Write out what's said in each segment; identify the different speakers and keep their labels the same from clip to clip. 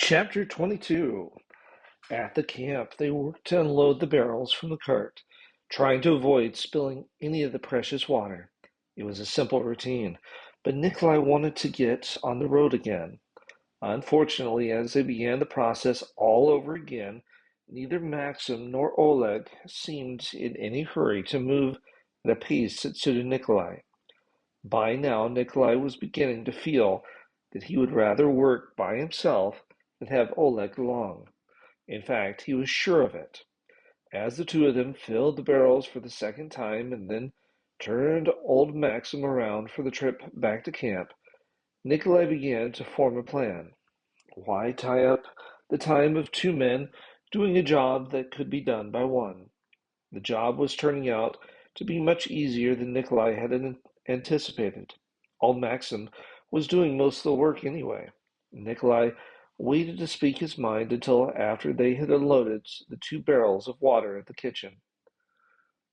Speaker 1: Chapter 22. At the camp, they worked to unload the barrels from the cart, trying to avoid spilling any of the precious water. It was a simple routine, but Nikolai wanted to get on the road again. Unfortunately, as they began the process all over again, neither Maxim nor Oleg seemed in any hurry to move at a pace that suited Nikolai. By now, Nikolai was beginning to feel that he would rather work by himself than have Oleg along. In fact, he was sure of it. As the two of them filled the barrels for the second time and then turned old Maxim around for the trip back to camp, Nikolai began to form a plan. Why tie up the time of two men doing a job that could be done by one? The job was turning out to be much easier than Nikolai had anticipated. Old Maxim was doing most of the work anyway. Nikolai waited to speak his mind until after they had unloaded the two barrels of water at the kitchen.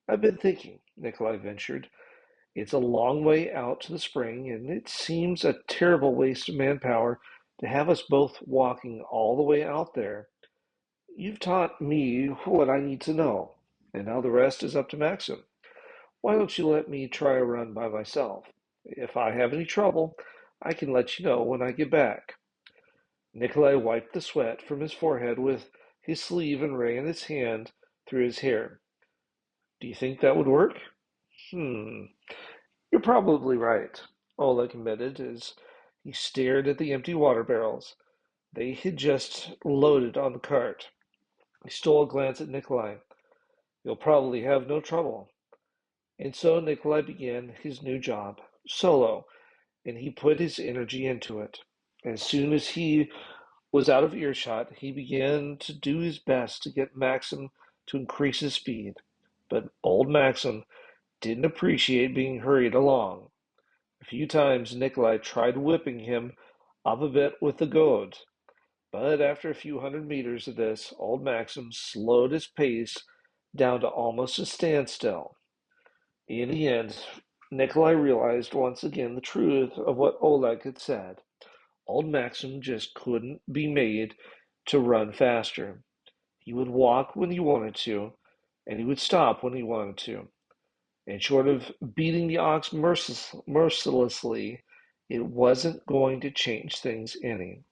Speaker 1: I've been thinking, Nikolai ventured. It's a long way out to the spring, and it seems a terrible waste of manpower to have us both walking all the way out there. You've taught me what I need to know, and now the rest is up to Maxim. Why don't you let me try a run by myself? If I have any trouble, I can let you know when I get back. Nikolai wiped the sweat from his forehead with his sleeve and ran his hand through his hair. Do you think that would work? Hmm, you're probably right, Oleg admitted as he stared at the empty water barrels. They had just loaded on the cart. He stole a glance at Nikolai. You'll probably have no trouble. And so Nikolai began his new job, solo, and he put his energy into it. As soon as he was out of earshot, he began to do his best to get Maxim to increase his speed. But old Maxim didn't appreciate being hurried along. A few times Nikolai tried whipping him up a bit with the goad, but after a few hundred meters of this, old Maxim slowed his pace down to almost a standstill. In the end, Nikolai realized once again the truth of what Oleg had said. Old Maxim just couldn't be made to run faster. He would walk when he wanted to, and he would stop when he wanted to. And short of beating the ox mercilessly, it wasn't going to change things any.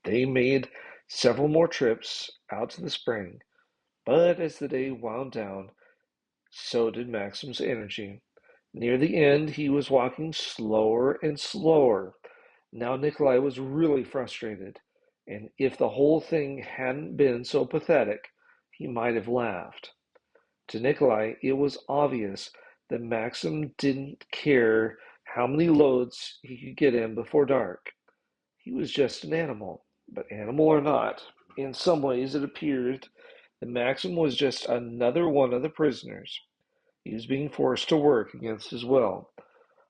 Speaker 1: They made several more trips out to the spring, but as the day wound down, so did Maxim's energy. Near the end, he was walking slower and slower. Now Nikolai was really frustrated, and if the whole thing hadn't been so pathetic, he might have laughed. To Nikolai, it was obvious that Maxim didn't care how many loads he could get in before dark. He was just an animal, but animal or not, in some ways it appeared that Maxim was just another one of the prisoners. He was being forced to work against his will,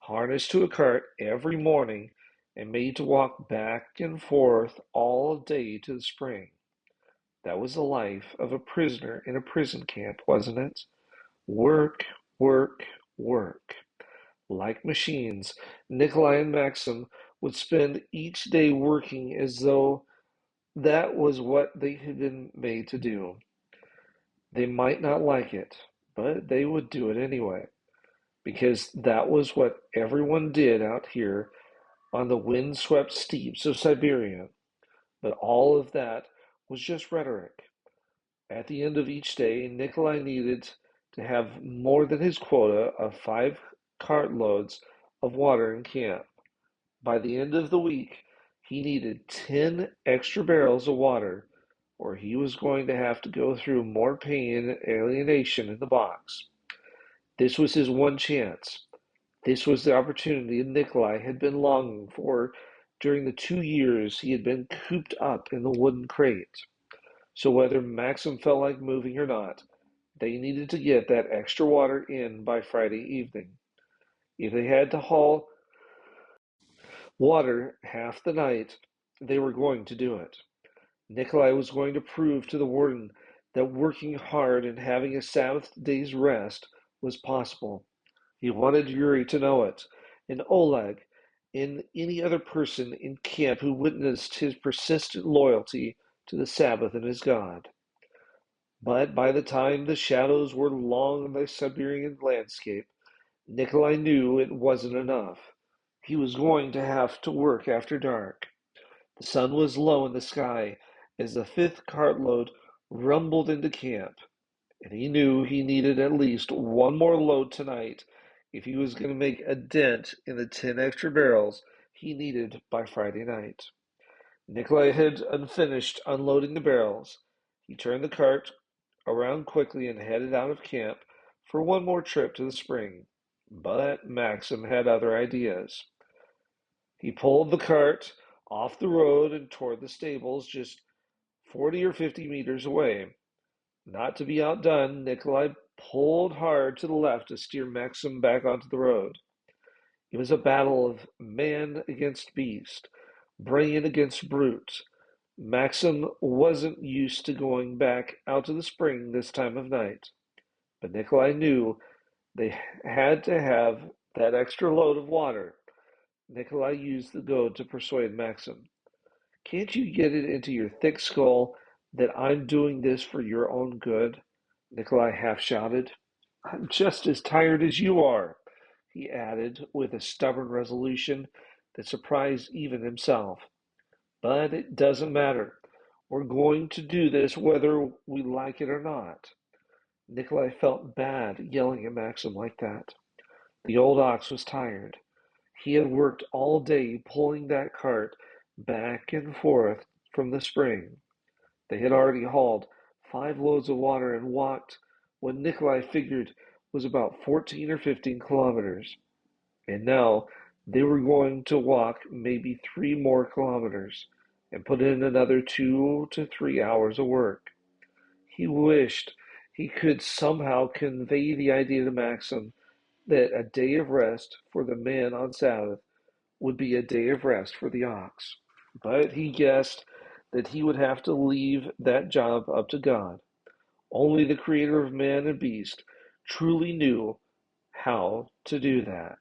Speaker 1: harnessed to a cart every morning and made to walk back and forth all day to the spring. That was the life of a prisoner in a prison camp, wasn't it? Work, work, work. Like machines, Nikolai and Maxim would spend each day working as though that was what they had been made to do. They might not like it, but they would do it anyway, because that was what everyone did out here on the wind-swept steppes of Siberia. But all of that was just rhetoric. At the end of each day, Nikolai needed to have more than his quota of 5 cartloads of water in camp. By the end of the week, he needed 10 extra barrels of water, or he was going to have to go through more pain and alienation in the box. This was his one chance. This was the opportunity Nikolai had been longing for during the 2 years he had been cooped up in the wooden crate. So whether Maxim felt like moving or not, they needed to get that extra water in by Friday evening. If they had to haul water half the night, they were going to do it. Nikolai was going to prove to the warden that working hard and having a Sabbath day's rest was possible. He wanted Yuri to know it, and Oleg, and any other person in camp who witnessed his persistent loyalty to the Sabbath and his God. But by the time the shadows were long in the Siberian landscape, Nikolai knew it wasn't enough. He was going to have to work after dark. The sun was low in the sky as the fifth cartload rumbled into camp, and he knew he needed at least one more load tonight if he was going to make a dent in the 10 extra barrels he needed by Friday night. Nikolai had unfinished unloading the barrels. He turned the cart around quickly and headed out of camp for one more trip to the spring. But Maxim had other ideas. He pulled the cart off the road and toward the stables just 40 or 50 meters away. Not to be outdone, Nikolai pulled hard to the left to steer Maxim back onto the road. It was a battle of man against beast, brain against brute. Maxim wasn't used to going back out to the spring this time of night, but Nikolai knew they had to have that extra load of water. Nikolai used the goad to persuade Maxim. Can't you get it into your thick skull that I'm doing this for your own good? Nikolai half shouted. I'm just as tired as you are, he added with a stubborn resolution that surprised even himself. But it doesn't matter. We're going to do this whether we like it or not. Nikolai felt bad yelling at Maxim like that. The old ox was tired. He had worked all day pulling that cart back and forth from the spring. They had already hauled 5 loads of water and walked what Nikolai figured was about 14 or 15 kilometers. And now they were going to walk maybe 3 more kilometers and put in another 2 to 3 hours of work. He wished he could somehow convey the idea to Maxim that a day of rest for the man on Sabbath would be a day of rest for the ox. But he guessed that he would have to leave that job up to God. Only the creator of man and beast truly knew how to do that.